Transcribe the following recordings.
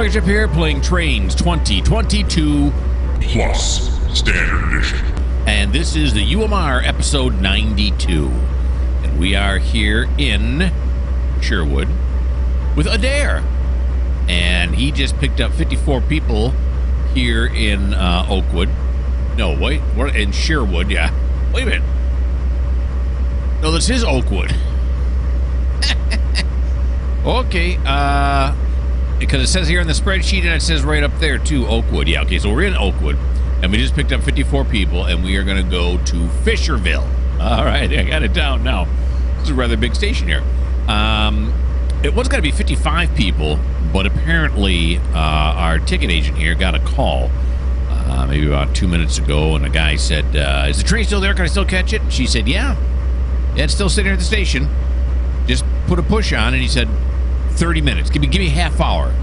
Mikerowchip here, playing Trainz 2022 Plus Standard Edition. And this is the UMR episode 92. And we are here in Sherwood with Adair. And he just picked up 54 people here in Oakwood. No, wait, we're in Sherwood, yeah. Wait a minute. No, this is Oakwood. Okay, because it says here in the spreadsheet, and it says right up there too, Oakwood. Yeah, okay, so we're in Oakwood, and we just picked up 54 people, and we are going to go to Fisherville. All right, I got it down now. This is a rather big station here. It was going to be 55 people, but apparently our ticket agent here got a call maybe about 2 minutes ago, and a guy said, is the train still there? Can I still catch it? And she said, yeah, it's still sitting at the station. Just put a push on, and he said, 30 minutes. Give me half hour.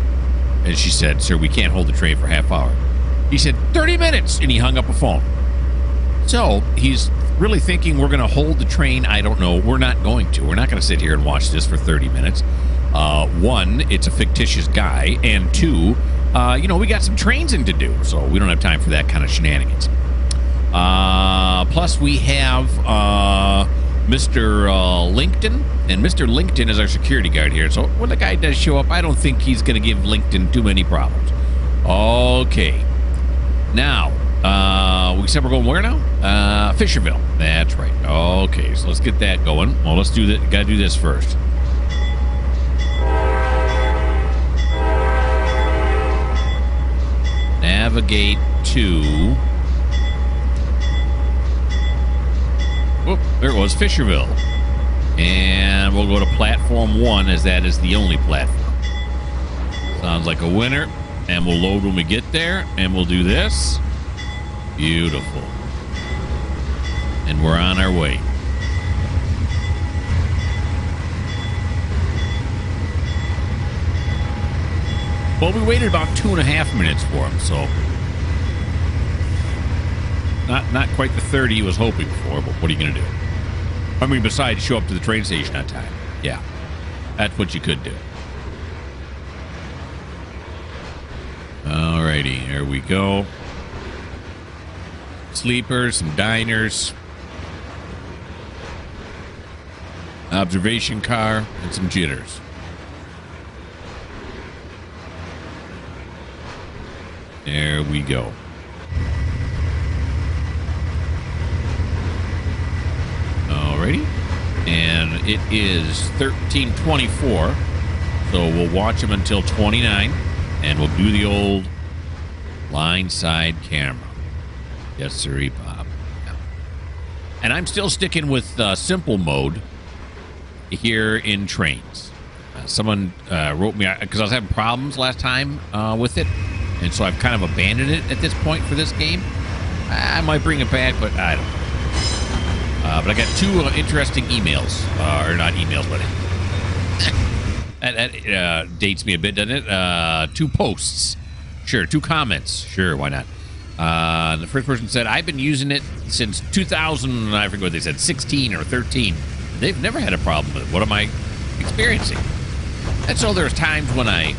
And she said, sir, we can't hold the train for half hour. He said, 30 minutes, and he hung up a phone. So he's really thinking we're going to hold the train. I don't know. We're not going to. We're not going to sit here and watch this for 30 minutes. One, it's a fictitious guy, and two, we got some trainsing to do, so we don't have time for that kind of shenanigans. Plus, we have Mr. LinkedIn, and Mr. LinkedIn is our security guard here. So when the guy does show up, I don't think he's going to give LinkedIn too many problems. Okay. Now, we said we're going where now? Fisherville. That's right. Okay, so let's get that going. Well, let's do that. Got to do this first. Navigate to... Whoop, there it was, Fisherville. And we'll go to platform 1, as that is the only platform. Sounds like a winner. And we'll load when we get there, and we'll do this. Beautiful. And we're on our way. Well, we waited about 2.5 minutes for him, so not quite the 30 he was hoping for, but what are you going to do? I mean, besides show up to the train station on time. Yeah, that's what you could do. Alrighty, here we go. Sleepers, some diners, observation car, and some jitters. There we go. Alrighty. And it is 13:24. So we'll watch them until 29. And we'll do the old line side camera. Yes, sirree, Bob. Yeah. And I'm still sticking with simple mode here in Trainz. Someone wrote me, because I was having problems last time with it. And so I've kind of abandoned it at this point for this game. I might bring it back, but I don't know. But I got two interesting emails. Or not emails, but that dates me a bit, doesn't it? 2 posts. Sure, 2 comments. Sure, why not? The first person said, I've been using it since 2000, I forget what they said, 16 or 13. They've never had a problem with it. What am I experiencing? And so there's times when I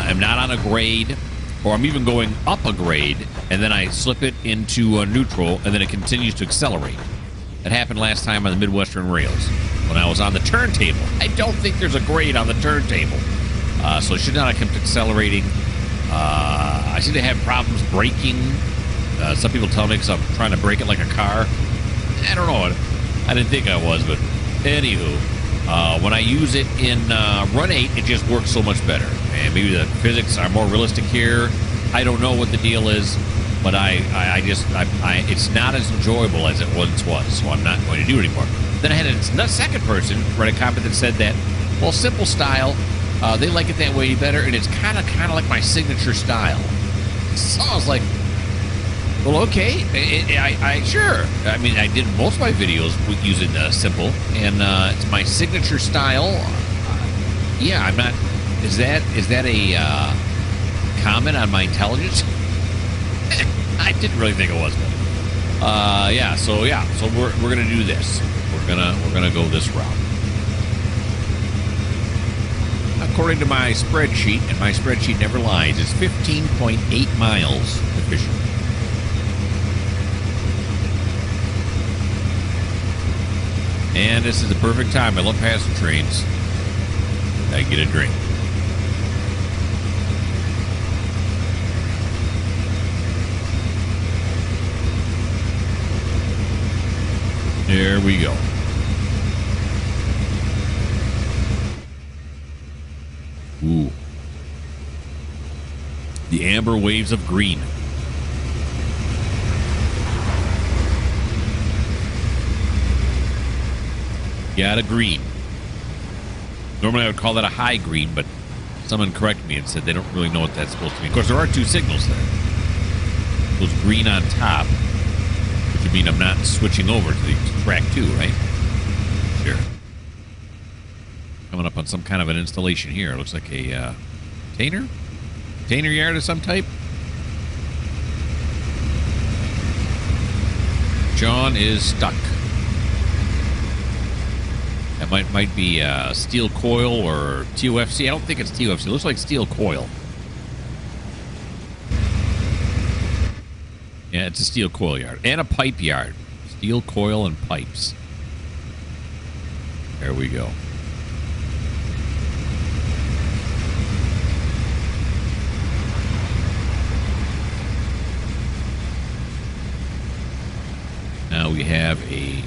am not on a grade, or I'm even going up a grade, and then I slip it into a neutral, and then it continues to accelerate. That happened last time on the Midwestern Rails when I was on the turntable. I don't think there's a grade on the turntable. So it should not have kept accelerating. I seem to have problems braking. Some people tell me because I'm trying to brake it like a car. I don't know. I didn't think I was, but anywho. When I use it in Run 8, it just works so much better. And maybe the physics are more realistic here. I don't know what the deal is, but it's not as enjoyable as it once was, so I'm not going to do it anymore. Then I had a second person write a comment that said that, well, simple style, they like it that way better, and it's kind of like my signature style. So I was like, well, okay, sure. I mean, I did most of my videos using simple, and it's my signature style. Yeah, I'm not. Is that a comment on my intelligence? I didn't really think it was. So we're gonna do this. We're gonna go this route. Of according to my spreadsheet, and my spreadsheet never lies, it's 15.8 miles officially. And this is the perfect time. I love passing trains. I get a drink. There we go. Ooh. The amber waves of green. Got a green. Normally I would call that a high green, but someone corrected me and said they don't really know what that's supposed to mean. Of course, there are two signals there. Those green on top, which would mean I'm not switching over to the track 2, right? Sure. Coming up on some kind of an installation here. It looks like a container? Container yard of some type? John is stuck. That might be steel coil or TOFC. I don't think it's TOFC. It looks like steel coil. Yeah, it's a steel coil yard. And a pipe yard. Steel coil and pipes. There we go. Now we have a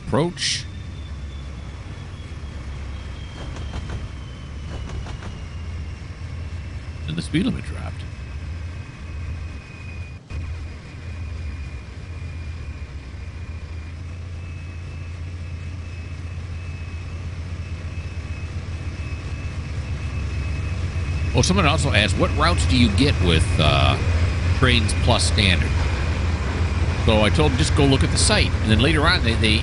approach. And the speed limit dropped. Well, someone also asked, what routes do you get with Trainz Plus Standard? So I told them, just go look at the site. And then later on, they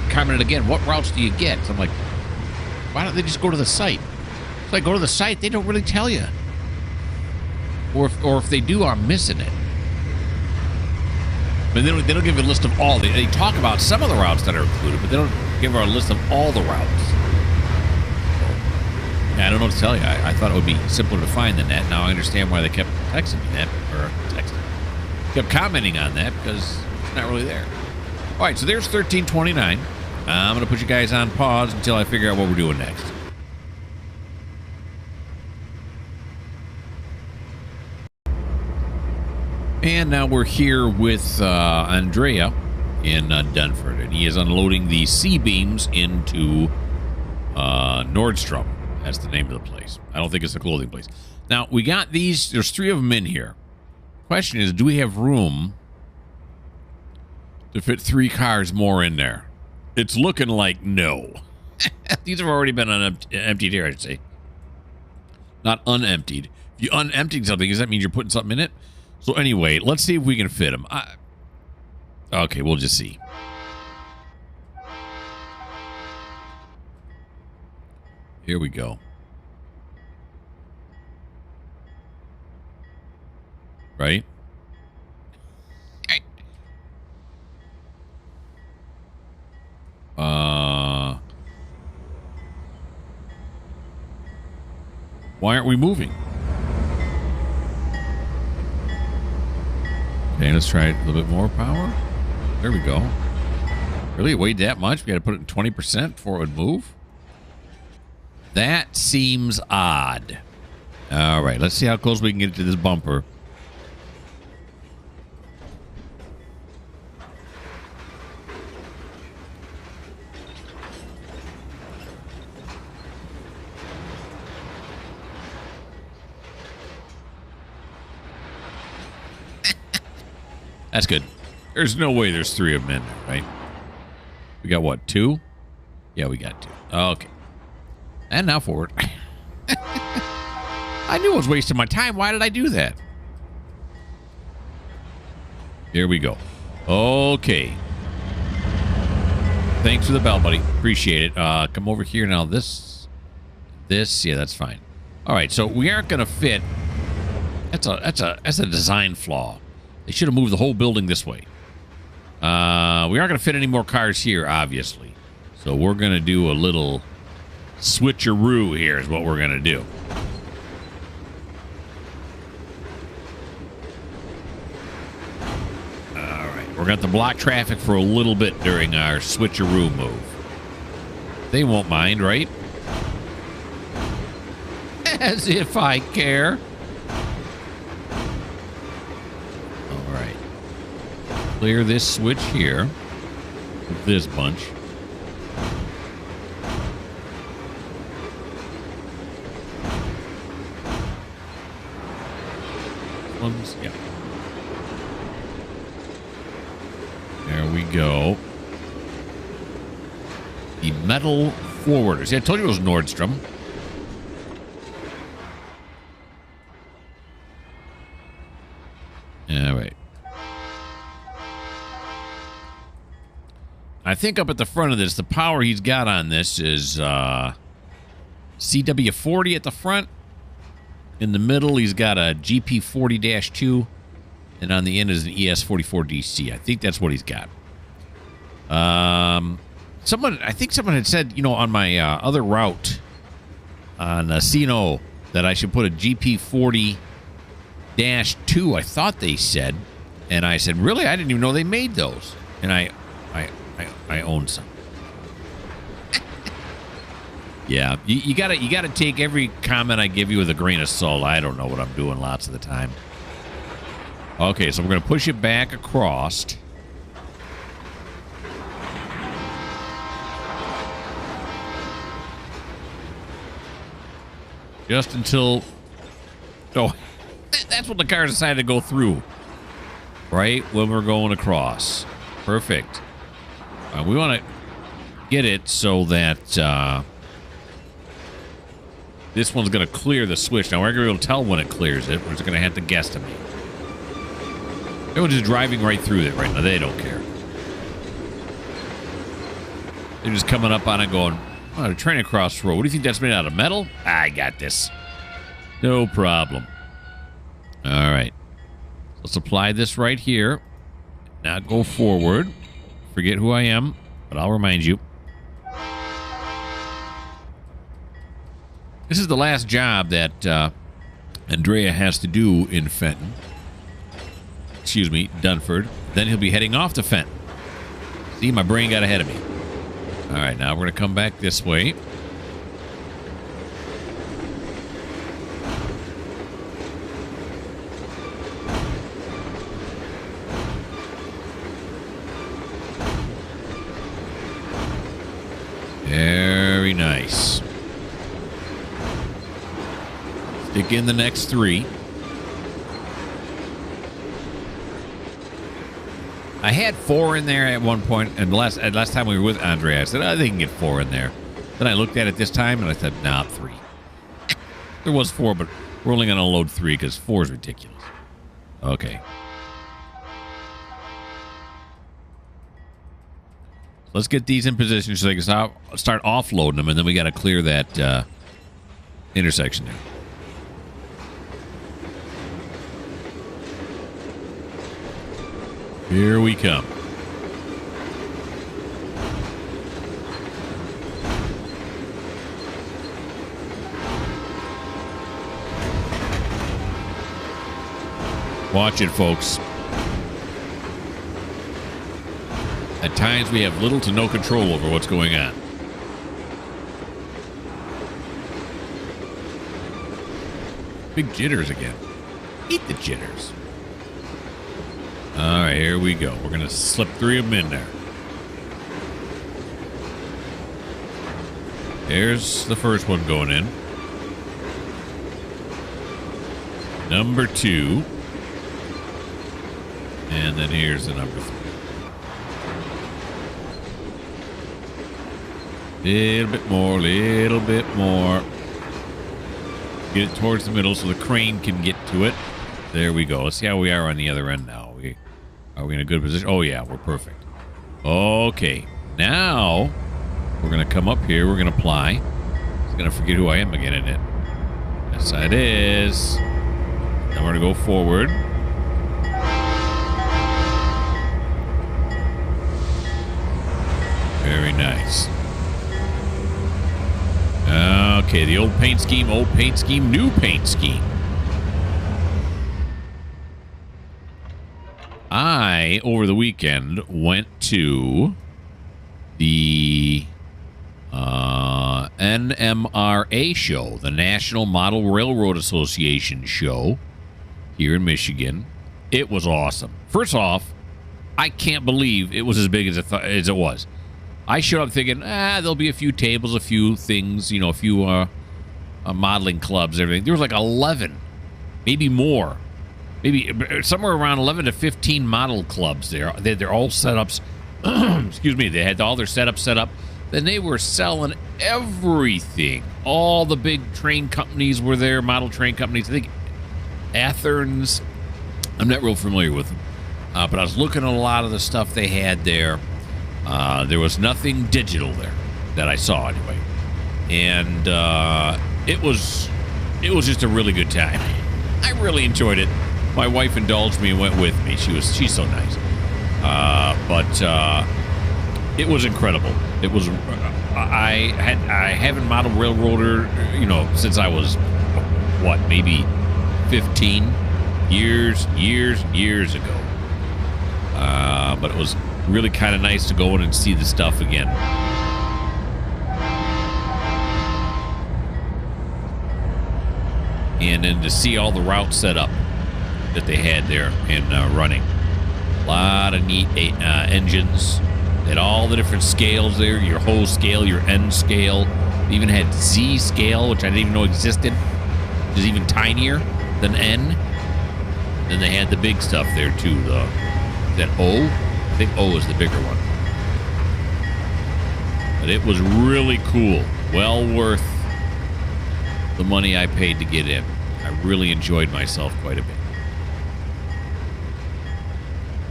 commented again, what routes do you get? So I'm like, why don't they just go to the site? If I go to the site, they don't really tell you. Or if they do, I'm missing it. But they don't give you a list of all. They talk about some of the routes that are included, but they don't give her a list of all the routes. Yeah, I don't know what to tell you. I thought it would be simpler to find than that. Now I understand why they kept texting me that, or kept commenting on that, because it's not really there. All right, so there's 1329. I'm going to put you guys on pause until I figure out what we're doing next. And now we're here with Andrea in Dunford, and he is unloading the C-beams into Nordstrom. That's the name of the place. I don't think it's the clothing place. Now, we got these. There's 3 of them in here. Question is, do we have room to fit 3 cars more in there? It's looking like no. These have already been emptied here, I'd say. Not unemptied. If you unemptied something, does that mean you're putting something in it? So anyway, let's see if we can fit them. Okay, we'll just see. Here we go. Right? Why aren't we moving? Okay, let's try it a little bit more power. There we go. Really? It weighed that much? We got to put it in 20% before it would move? That seems odd. All right, let's see how close we can get to this bumper. That's good. There's no way there's 3 of them in there, right? We got what, 2? Yeah, we got 2. Okay. And now forward. I knew I was wasting my time. Why did I do that? Here we go. Okay. Thanks for the bell, buddy. Appreciate it. Come over here now. This. Yeah, that's fine. All right, so we aren't going to fit. That's a design flaw. They should have moved the whole building this way. We aren't going to fit any more cars here, obviously. So we're going to do a little switcheroo here is what we're going to do. All right. We're going to have to block traffic for a little bit during our switcheroo move. They won't mind, right? As if I care. All right. Clear this switch here with this bunch. Ones, yeah. There we go. The metal forwarders. Yeah, I told you it was Nordstrom. All right. I think up at the front of this, the power he's got on this is CW40 at the front. In the middle, he's got a GP40-2. And on the end is an ES44DC. I think that's what he's got. I think someone had said, you know, on my other route on C&O that I should put a GP40-2. I thought they said. And I said, really? I didn't even know they made those. And I own some. Yeah, you gotta take every comment I give you with a grain of salt. I don't know what I'm doing lots of the time. Okay, so we're gonna push it back across. Just until... Oh, that's what the car decided to go through. Right when we're going across. Perfect. We want to get it so that this one's going to clear the switch. Now, we're going to be able to tell when it clears it. We're just going to have to guesstimate. They're just driving right through it right now. They don't care. They're just coming up on it going, oh, they're trying to cross the road. What do you think that's made out of? Metal? I got this. No problem. All right. Let's apply this right here. Now go forward. Forget who I am, but I'll remind you. This is the last job that Andrea has to do in Fenton. Excuse me, Dunford. Then he'll be heading off to Fenton. See, my brain got ahead of me. All right, now we're going to come back this way. Very nice. Stick in the next three. I had 4 in there at one point, and last time we were with Andrea, I said, I think I can get 4 in there. Then I looked at it this time, and I said, nah, 3. There was 4, but we're only going to load 3 because 4 is ridiculous. Okay. Let's get these in position so they can start offloading them, and then we got to clear that intersection there. Here we come. Watch it, folks. At times, we have little to no control over what's going on. Big jitters again. Eat the jitters. All right, here we go. We're going to slip 3 of them in there. There's the first one going in. Number 2. And then here's the number 3. Little bit more, little bit more. Get it towards the middle so the crane can get to it. There we go. Let's see how we are on the other end now. Are we in a good position? Oh, yeah, we're perfect. Okay. Now, we're going to come up here. We're going to apply. I'm going to forget who I am again, isn't it? Yes, it is. Now we're going to go forward. Very nice. All Okay, the old paint scheme, new paint scheme. I, over the weekend, went to the NMRA show, the National Model Railroad Association show here in Michigan. It was awesome. First off, I can't believe it was as big as it was. I showed up thinking, there'll be a few tables, a few things, you know, a few modeling clubs, everything. There was like 11, maybe more. Maybe somewhere around 11 to 15 model clubs there. They're all setups. Excuse me. They had all their setups set up. Then they were selling everything. All the big train companies were there, model train companies. I think Athens. I'm not real familiar with them. But I was looking at a lot of the stuff they had there. There was nothing digital there that I saw anyway. And it was just a really good time. I really enjoyed it. My wife indulged me and went with me. She's so nice. But it was incredible. It was. I haven't modeled railroader, you know, since I was maybe 15 years ago. But it was really kind of nice to go in and see the stuff again. And then to see all the routes set up that they had there and running. A lot of neat engines. They had all the different scales there, your whole scale, your N scale. They even had Z scale, which I didn't even know existed, which is even tinier than N. Then they had the big stuff there too. Is that O? I think O is the bigger one. But it was really cool. Well worth the money I paid to get in. I really enjoyed myself quite a bit.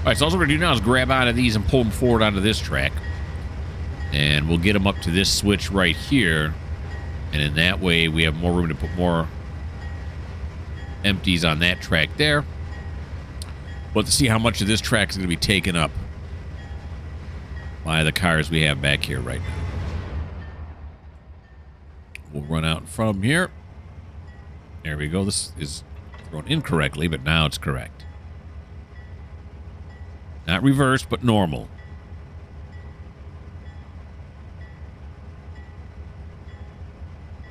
All right, so all we're going to do now is grab out of these and pull them forward onto this track. And we'll get them up to this switch right here. And in that way, we have more room to put more empties on that track there. But to see how much of this track is going to be taken up by the cars we have back here right now. We'll run out in front of them here. There we go. This is thrown incorrectly, but now it's correct. Not reverse, but normal.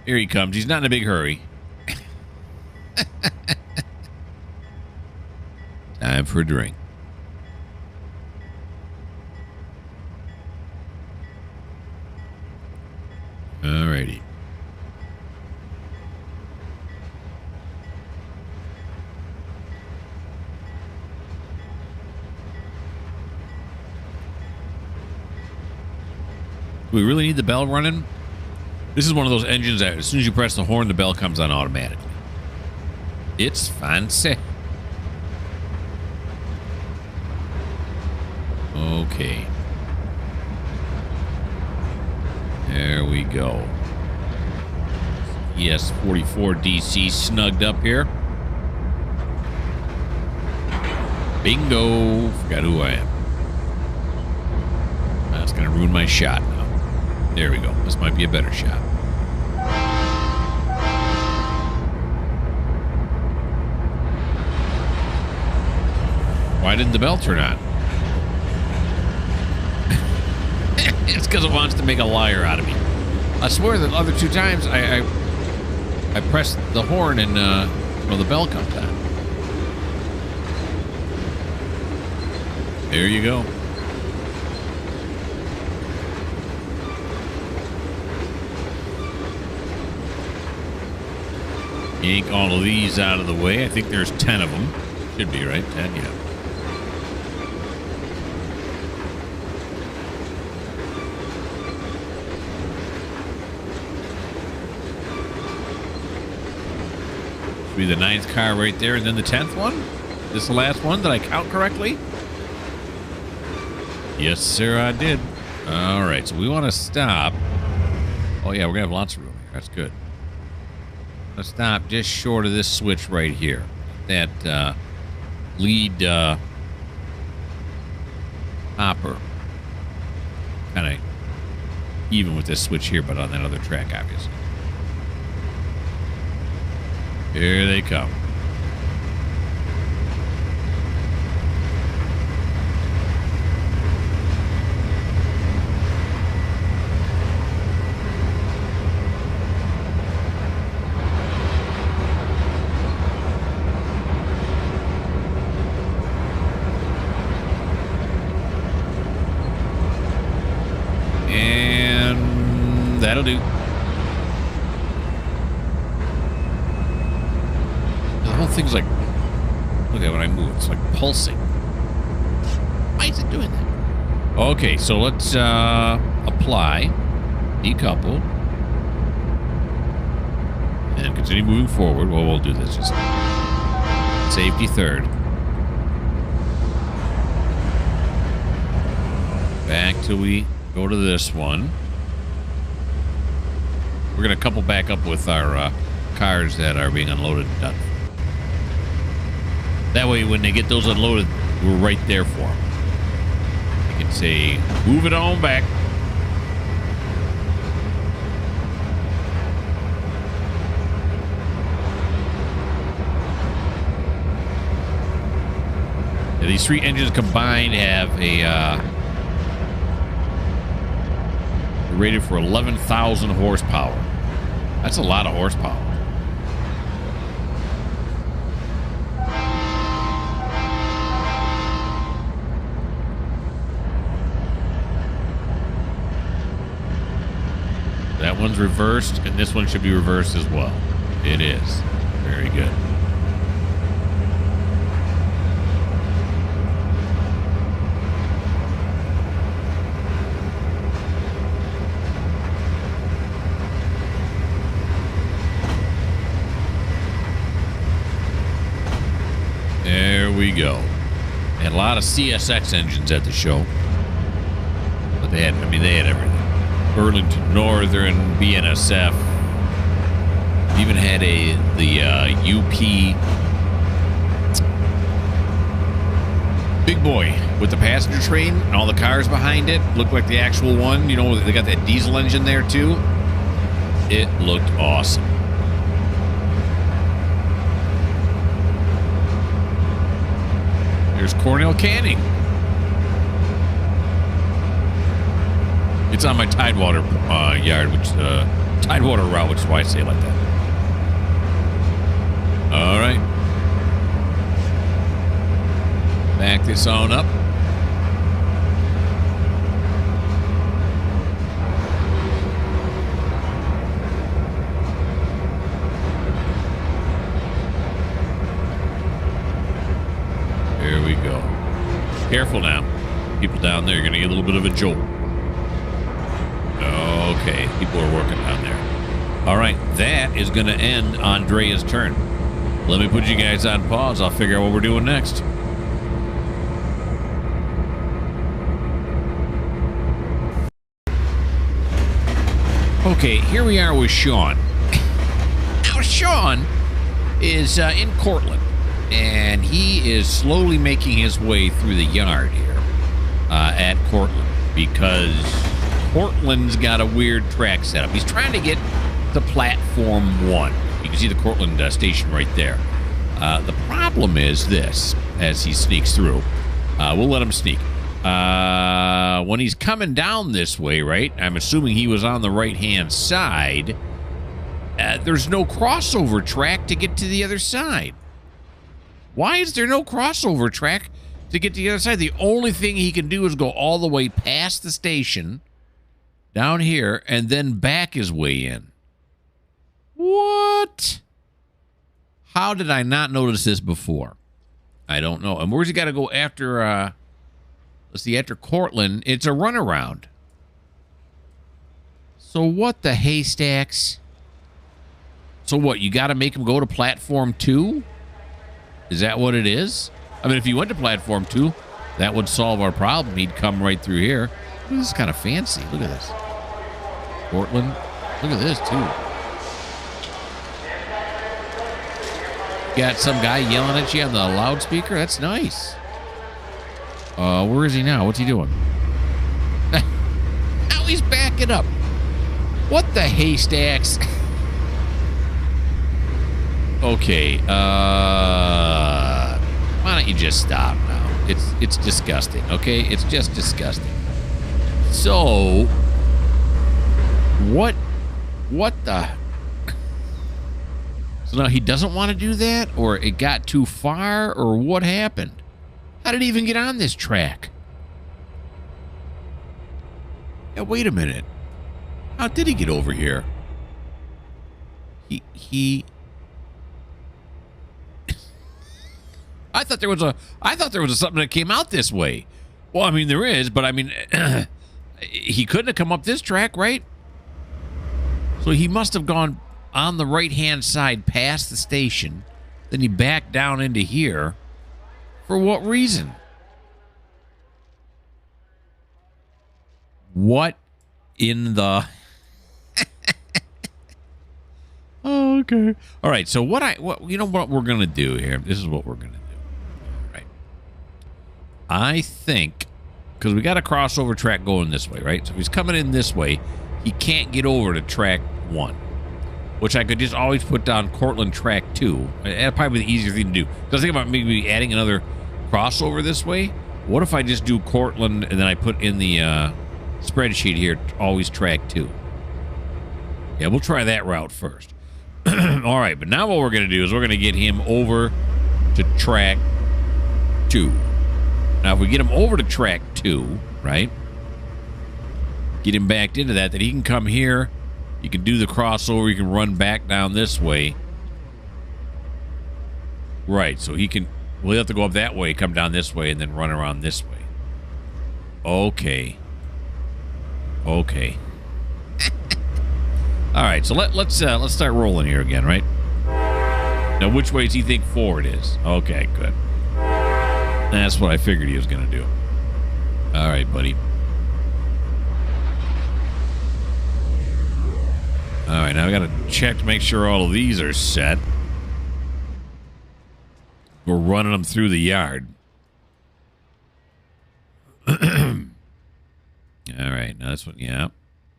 Here he comes. He's not in a big hurry. Time for a drink. Alrighty. Do we really need the bell running? This is one of those engines that as soon as you press the horn, the bell comes on automatically. It's fancy. Okay. There we go. ES44 DC snugged up here. Bingo. Forgot who I am. That's going to ruin my shot now. There we go. This might be a better shot. Why didn't the bell turn on? It's because it wants to make a liar out of me. I swear the other two times I pressed the horn and the bell comes on. There you go. Yank all of these out of the way. I think there's 10 of them. Should be, right? 10, yeah. Should be the 9th car right there, and then the 10th one? This is the last one? Did I count correctly? Yes, sir, I did. All right, so we want to stop. Oh, yeah, we're going to have lots of room here. That's good. Let's stop just short of this switch right here. That lead hopper. Kind of even with this switch here, but on that other track, obviously. Here they come. And that'll do. The whole thing's like, look at when I move, it's like pulsing. Why is it doing that? Okay, so let's apply, decouple, and continue moving forward. Well, we'll do this. Just safety third. Back till we go to this one. We're going to couple back up with our cars that are being unloaded and done. That way, when they get those unloaded, we're right there for them. You can say, move it on back. Yeah, these three engines combined have a rated for 11,000 horsepower. That's a lot of horsepower. That one's reversed, and this one should be reversed as well. It is. Very good. There we go. And a lot of CSX engines at the show. But they had, I mean, they had everything. Burlington Northern, BNSF. Even had the UP big boy with the passenger train and all the cars behind it. Looked like the actual one. You know, they got that diesel engine there too. It looked awesome. There's Cornell Canning. It's on my Tidewater yard, which Tidewater route, which is why I say it like that. All right. Back this on up. There we go. Careful now. People down there are going to get a little bit of a jolt. Okay, people are working down there. All right, that is going to end Andrea's turn. Let me put you guys on pause. I'll figure out what we're doing next. Okay, here we are with Sean. Now, Sean is in Cortland, and he is slowly making his way through the yard here at Cortland because Cortland's got a weird track setup. He's trying to get to Platform 1. You can see the Cortland station right there. The problem is this, as he sneaks through. We'll let him sneak. When he's coming down this way, right, I'm assuming he was on the right-hand side, there's no crossover track to get to the other side. Why is there no crossover track to get to the other side? The only thing he can do is go all the way past the station, down here, and then back his way in. What? How did I not notice this before? I don't know. And where's he got to go after, let's see, after Cortland? It's a runaround. So what the haystacks? So what, you got to make him go to Platform 2? Is that what it is? I mean, if he went to Platform 2, that would solve our problem. He'd come right through here. This is kind of fancy. Look at this. Cortland. Look at this, too. Got some guy yelling at you on the loudspeaker. That's nice. Where is he now? What's he doing? Now he's backing up. What the haystacks? Okay. Why don't you just stop now? It's disgusting. Okay, it's just disgusting. So, what the? So now he doesn't want to do that, or it got too far, or what happened? How did he even get on this track? Yeah, wait a minute. How did he get over here? He I thought there was something that came out this way. Well, I mean there is, but I mean he couldn't have come up this track, right? So he must have gone on the right-hand side past the station, then he backed down into here. For what reason? What in the... Oh, okay. All right, so you know what we're going to do here? This is what we're going to do. All right. I think, because we got a crossover track going this way, right? So if he's coming in this way, he can't get over to track 1, which I could just always put down Cortland track 2. That'd probably be the easier thing to do. Because think about maybe adding another crossover this way. What if I just do Cortland and then I put in the spreadsheet here, always track 2? Yeah, we'll try that route first. All right, but now what we're going to do is we're going to get him over to track 2. Now, if we get him over to track 2, right, get him backed into that, then he can come here. You can do the crossover. You can run back down this way. Right, so he can... We'll have to go up that way, come down this way, and then run around this way. Okay. Okay. All right, so let's start rolling here again, right? Now, which way does he think forward is? Okay, good. That's what I figured he was going to do. All right, buddy. All right, now I got to check to make sure all of these are set. We're running them through the yard. All right, now this one, yeah.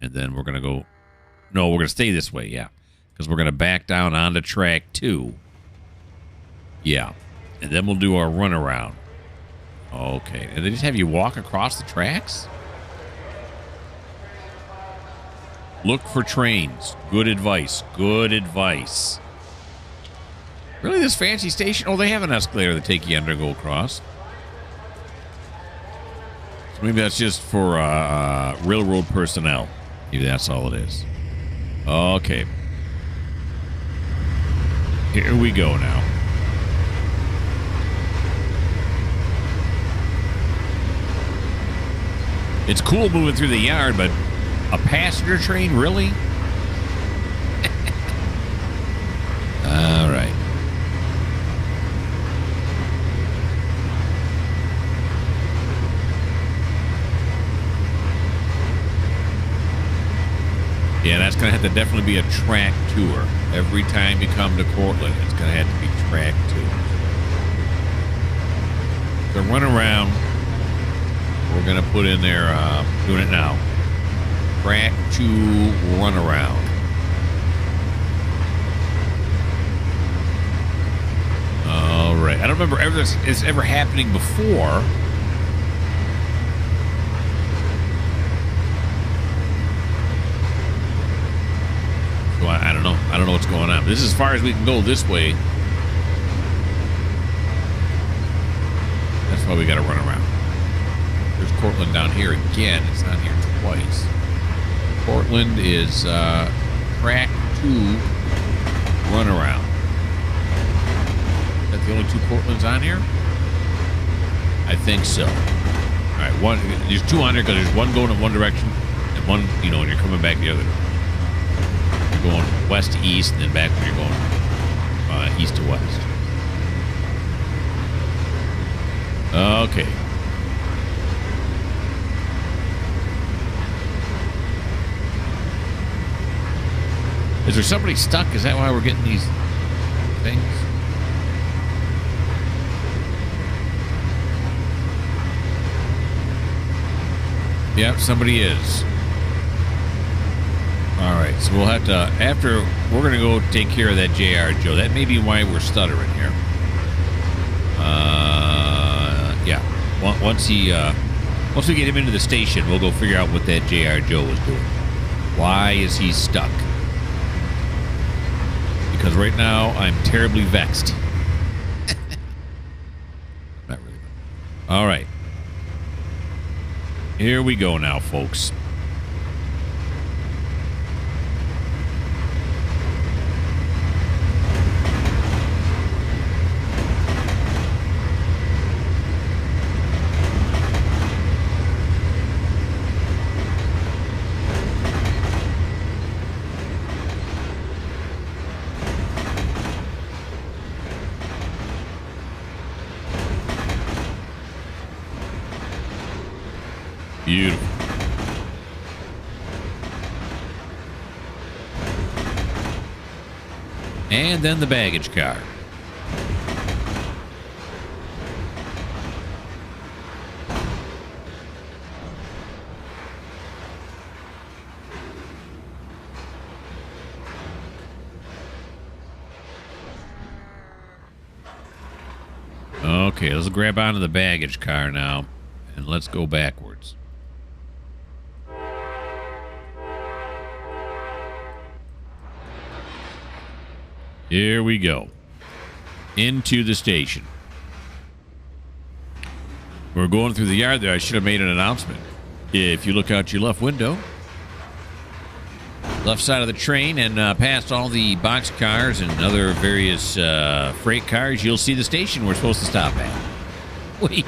And then we're going to go... No, we're going to stay this way, yeah. Because we're going to back down onto track 2. Yeah. And then we'll do our runaround. Okay. And they just have you walk across the tracks? Look for trains. Good advice. Good advice. Really, this fancy station? Oh, they have an escalator that take you under and go across. So maybe that's just for railroad personnel. Maybe that's all it is. Okay. Here we go now. It's cool moving through the yard, but a passenger train, really? All right. Yeah, that's going to have to definitely be a track tour. Every time you come to Cortland, it's going to have to be track 2. So run around. We're going to put in there, doing it now. Track 2 run around. All right. I don't remember this ever happening before. So I don't know. I don't know what's going on. This is as far as we can go this way. That's why we got to run around. There's Cortland down here again. It's not here twice. Cortland is track 2 run around. Is that the only 2 Cortlands on here? I think so. All right, there's 2 on there because there's one going in one direction and one, you know, when you're coming back the other. You're going west to east and then back when you're going east to west. Okay. Is there somebody stuck? Is that why we're getting these things? Yep, somebody is. All right, so we'll have to, after, we're going to go take care of that JR Joe. That may be why we're stuttering here. Yeah. Once we get him into the station, we'll go figure out what that JR Joe was doing. Why is he stuck? Because right now, I'm terribly vexed. Not really. All right. Here we go now, folks. Beautiful. And then the baggage car. Okay, let's grab onto the baggage car now, and let's go backwards. Here we go. Into the station. We're going through the yard there. I should have made an announcement. If you look out your left window, left side of the train, and past all the box cars and other various freight cars, you'll see the station we're supposed to stop at. We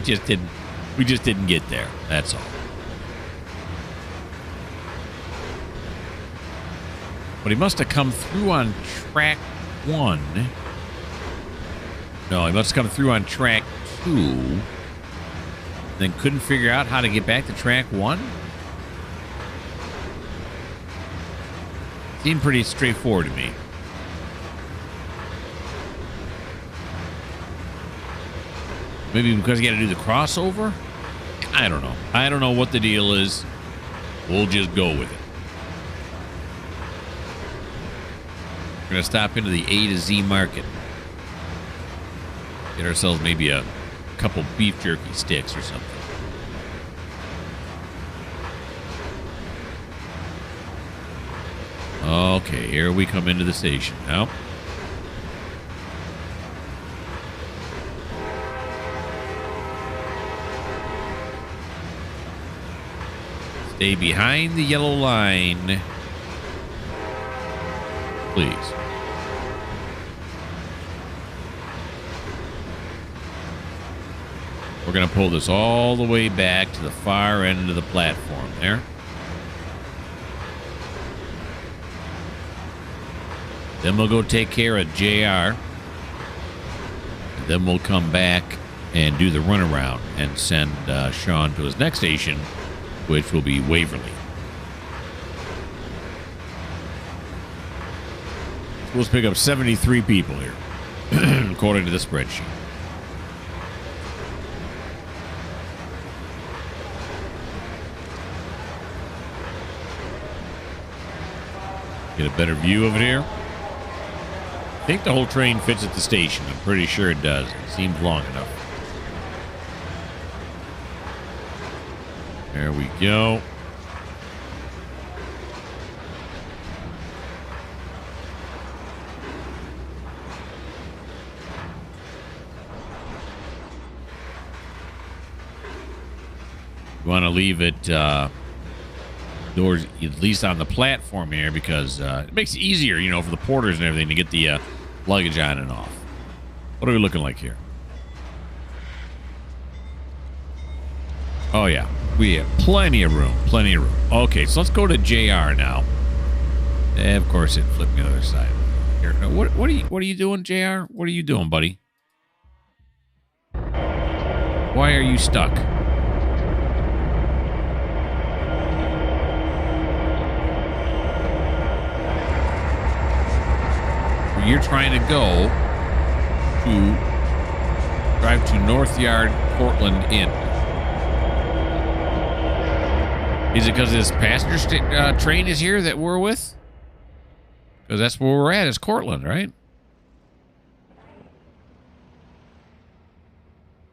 just didn't get there. That's all. But he must have come through on track 1. No, he must have come through on track 2. Then couldn't figure out how to get back to track 1. Seemed pretty straightforward to me. Maybe because he got to do the crossover? I don't know. I don't know what the deal is. We'll just go with it. We're going to stop into the A to Z market. Get ourselves maybe a couple beef jerky sticks or something. Okay, here we come into the station now. Stay behind the yellow line, please. We're going to pull this all the way back to the far end of the platform there. Then we'll go take care of JR. Then we'll come back and do the runaround and send Sean to his next station, which will be Waverly. Supposed to pick up 73 people here, according to the spreadsheet. Get a better view of it here. I think the whole train fits at the station. I'm pretty sure it does. It seems long enough. There we go. You want to leave it doors at least on the platform here because it makes it easier, you know, for the porters and everything to get the luggage on and off. What are we looking like here? Oh, yeah. We have plenty of room. Plenty of room. Okay, so let's go to JR now. And of course, it flipped me to the other side. Here. What are you doing, JR? What are you doing, buddy? Why are you stuck? You're trying to go to drive to North Yard Portland Inn. Is it because this passenger train is here that we're with? Because that's where we're at. It's Cortland, right?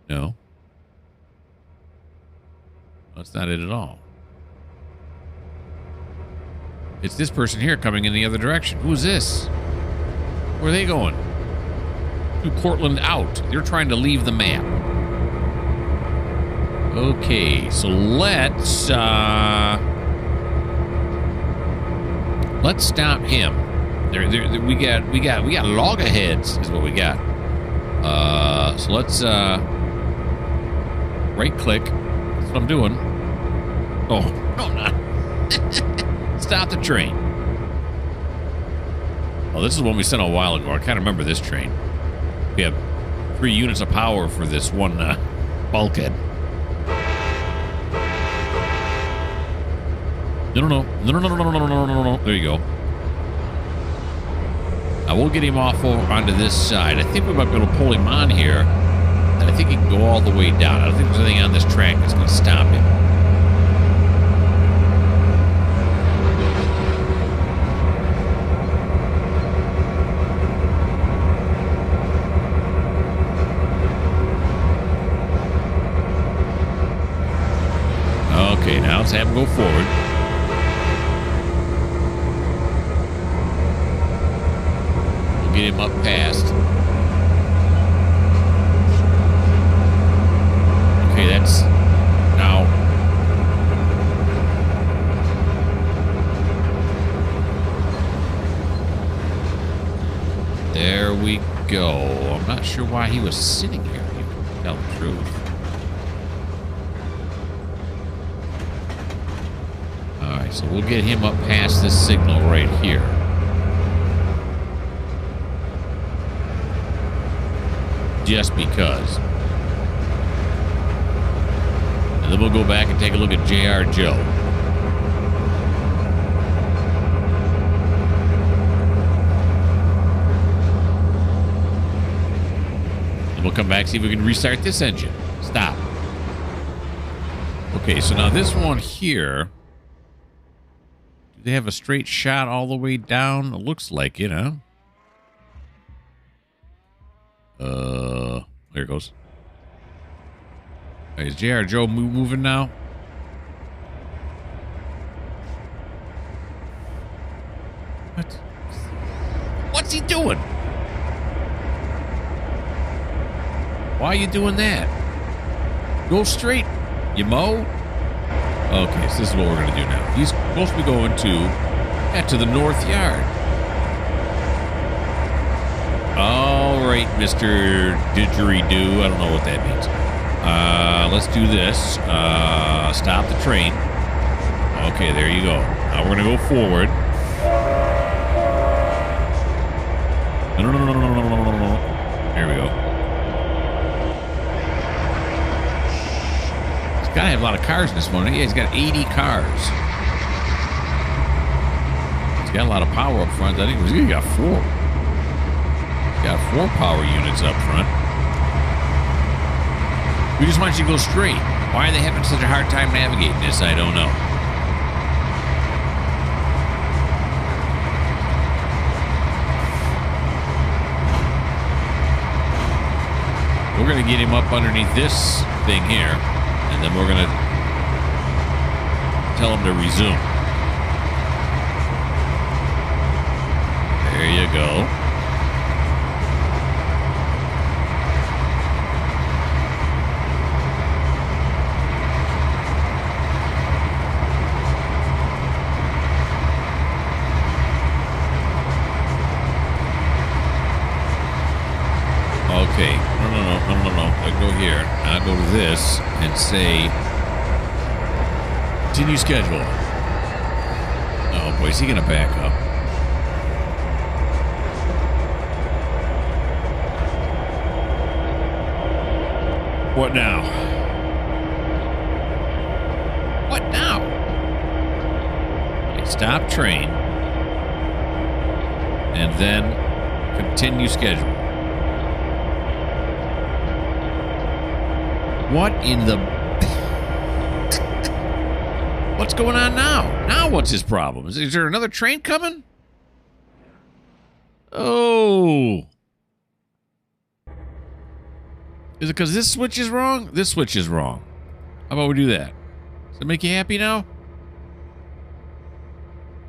No. That's not it at all. It's this person here coming in the other direction. Who's this? Where are they going? To Cortland out. They're trying to leave the map. Okay, so let's stop him. We got loggerheads is what we got. So let's right click. That's what I'm doing. Oh, no, I'm not. Stop the train. Oh, this is one we sent a while ago. I kind of remember this train. We have 3 units of power for this one bulkhead. No. There you go. I will get him off over onto this side. I think we might be able to pull him on here. And I think he can go all the way down. I don't think there's anything on this track that's going to stop him. Okay, now let's have him go forward. We'll get him up past. Okay, that's now. There we go. I'm not sure why he was sitting here, to tell the truth. So we'll get him up past this signal right here. Just because. And then we'll go back and take a look at J.R. Joe. And we'll come back, see if we can restart this engine. Stop. Okay, so now this one here... They have a straight shot all the way down. It looks like, you know. There it goes. Hey, is J.R. Joe moving now? What? What's he doing? Why are you doing that? Go straight, you mo. Okay, so this is what we're going to do now. He's supposed to be going to the north yard. All right, Mr. Didgeridoo. I don't know what that means. Let's do this. Stop the train. Okay, there you go. Now we're going to go forward. No. There we go. Gotta have a lot of cars in this one. Yeah, he's got 80 cars. He's got a lot of power up front. I think he's got 4. He's got 4 power units up front. We just want you to go straight. Why are they having such a hard time navigating this? I don't know. We're going to get him up underneath this thing here. And then we're going to tell him to resume. There you go. Okay. No. I go here. I'll go to this and say continue schedule. Oh boy, is he going to back up? What now? What now? Okay, stop train. And then continue schedule. What's going on now? Now what's his problem? Is there another train coming? Oh. Is it because this switch is wrong? This switch is wrong. How about we do that? Does that make you happy now?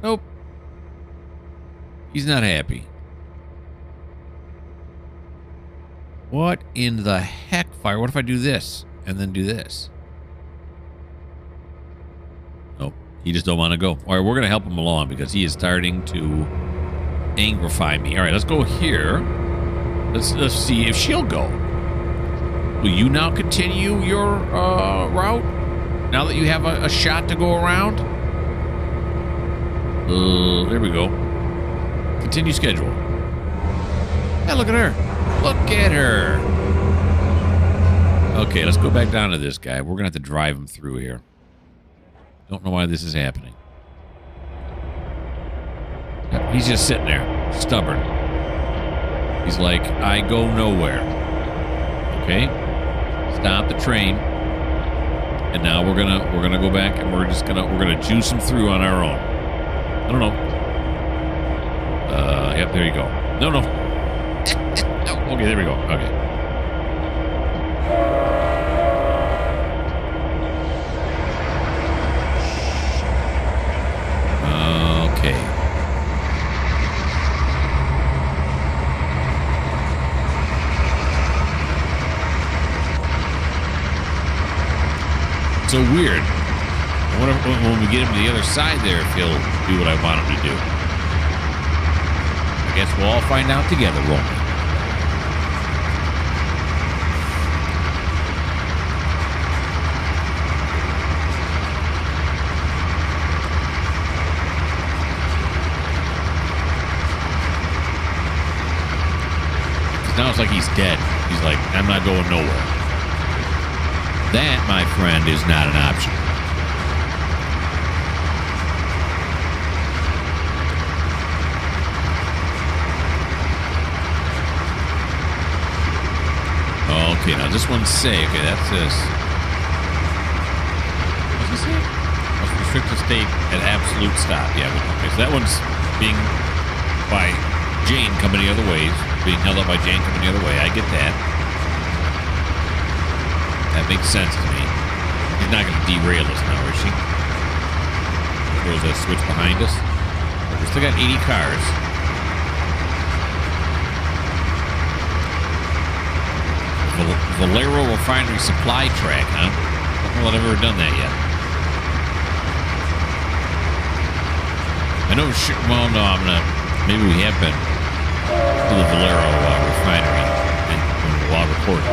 Nope. He's not happy. What in the heck, Fire? What if I do this and then do this? Nope. He just don't want to go. All right, we're going to help him along because he is starting to angrify me. All right, let's go here. Let's see if she'll go. Will you now continue your route? Now that you have a shot to go around? There we go. Continue schedule. Yeah, look at her. Look at her. Okay, let's go back down to this guy. We're going to have to drive him through here. Don't know why this is happening. He's just sitting there, stubborn. He's like, I go nowhere. Okay? Stop the train. And now we're gonna go back and we're gonna juice him through on our own. I don't know. Yep, there you go. No. Okay, there we go. Okay. So weird. I wonder when we get him to the other side there if he'll do what I want him to do. I guess we'll all find out together, won't we? Because now it's like he's dead. He's like, I'm not going nowhere. That, my friend, is not an option. Okay, now this one's say. Okay, that's this. What's it say? Must restrict the state at absolute stop. Yeah, okay, so that one's being by Jane coming the other ways. Being held up by Jane coming the other way. I get that. That makes sense to me. She's not going to derail us now, is she? There's a switch behind us. We still got 80 cars. Valero Refinery Supply Track, huh? I don't know if I've ever done that yet. I know, well, no, I'm going to, maybe we have been to the Valero Refinery while recording.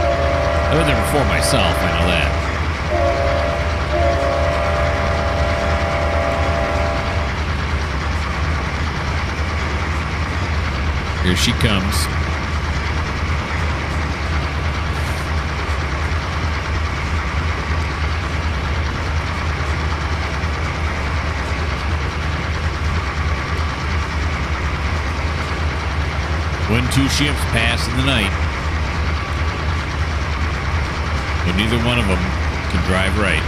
I've been there before myself, I know that. Here she comes. When two ships pass in the night, but neither one of them can drive right.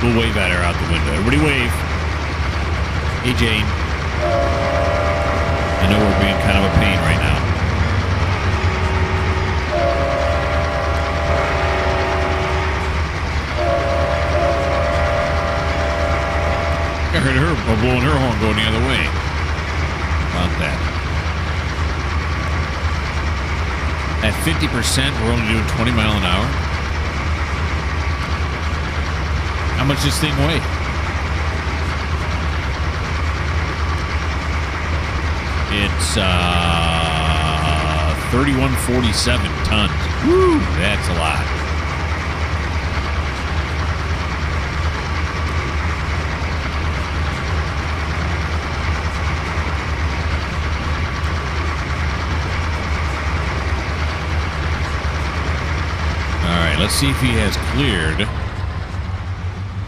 We'll wave at her out the window. Everybody wave. Hey, Jane. I know we're being kind of a pain right now. I heard her blowing her horn going the other way. About that. At 50%, we're only doing 20 miles an hour. How much does this thing weigh? It's 3147 tons. Woo, that's a lot. Let's see if he has cleared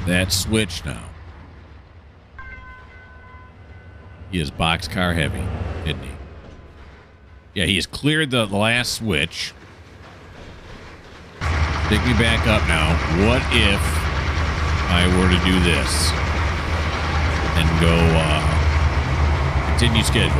that switch now. He is boxcar heavy, isn't he? Yeah, he has cleared the last switch. Take me back up now. What if I were to do this and go continue schedule?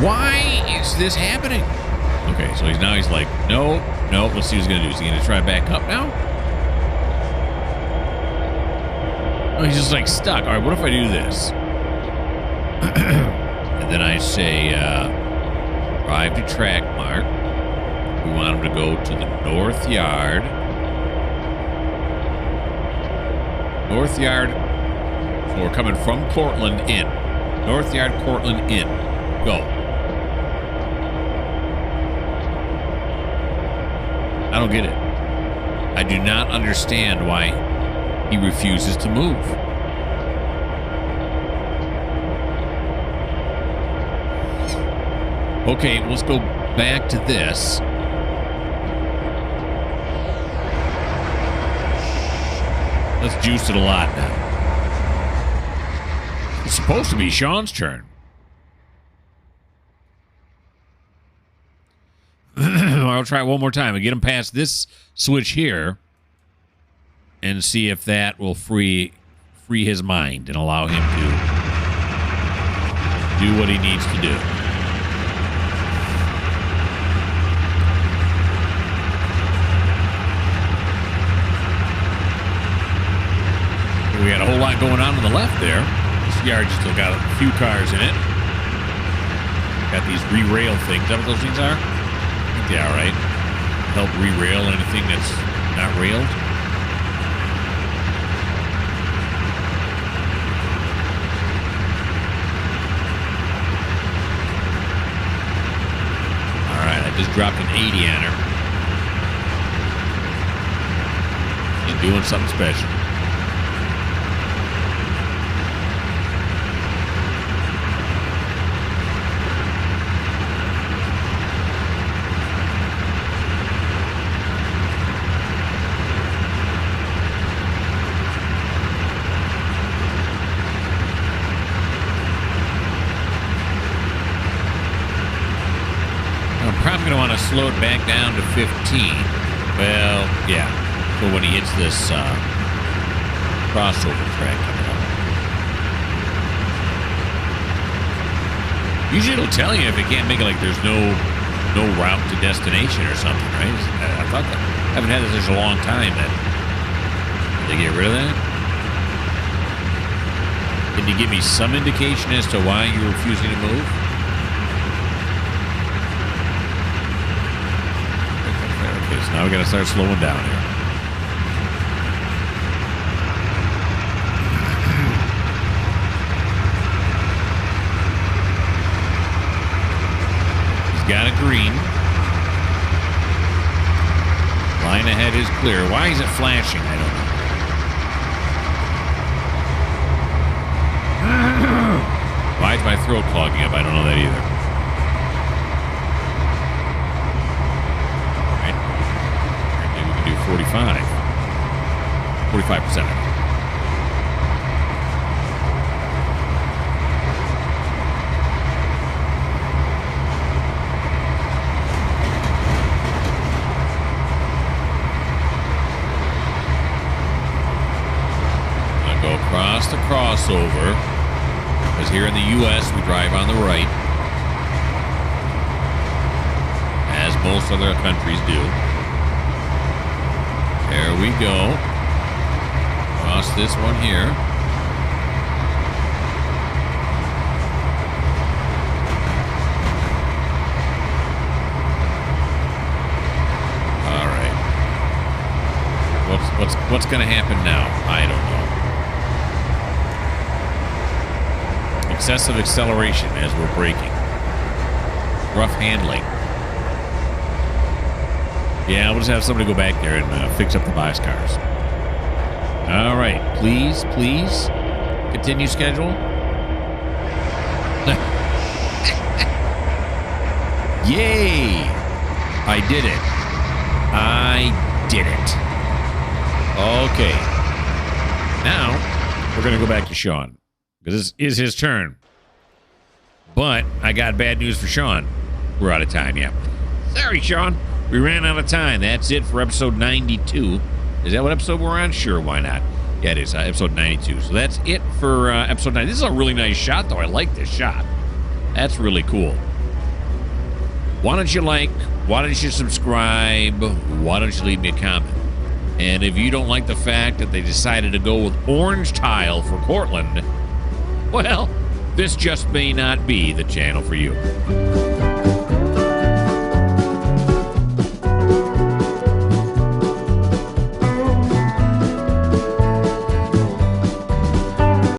Why is this happening? Okay, so he's like, no, let's see what he's going to do. Is he going to try back up now? Oh, he's just like stuck. All right, what if I do this? And then I say, drive to track mark. We want him to go to the north yard. North yard. So we're coming from Cortland in. North yard, Cortland in. Go. I don't get it. I do not understand why he refuses to move. Okay, let's go back to this. Let's juice it a lot now. It's supposed to be Sean's turn. I'll try it one more time and get him past this switch here and see if that will free his mind and allow him to do what he needs to do. We got a whole lot going on the left there. This yard just still got a few cars in it. Got these re-rail things. Is that what those things are? Yeah, right. Help re-rail anything that's not railed. All right, I just dropped an 80 on her. She's doing something special. Probably going to want to slow it back down to 15. Well, yeah. For when he hits this crossover track coming up. Usually it'll tell you if it can't make it, like there's no route to destination or something, right? I thought that. I haven't had this in such a long time. Did they get rid of that? Can you give me some indication as to why you're refusing to move? Okay, so now we got to start slowing down here. He's got a green. Line ahead is clear. Why is it flashing? I don't know. Why is my throat clogging up? I don't know that either. 45%. I go across the crossover, because here in the U.S. we drive on the right, as most other countries do. There we go. Cross this one here. All right. What's going to happen now? I don't know. Excessive acceleration as we're braking. Rough handling. Yeah, we'll just have somebody go back there and fix up the boxcars. All right. Please continue schedule. Yay! I did it. Okay. Now, we're going to go back to Sean. Because this is his turn. But I got bad news for Sean. We're out of time, yeah. Sorry, Sean. We ran out of time. That's it for episode 92. Is that what episode we're on? Sure, why not? Yeah, it is. Episode 92. So that's it for episode 9. This is a really nice shot, though. I like this shot. That's really cool. Why don't you like? Why don't you subscribe? Why don't you leave me a comment? And if you don't like the fact that they decided to go with orange tile for Cortland, well, this just may not be the channel for you.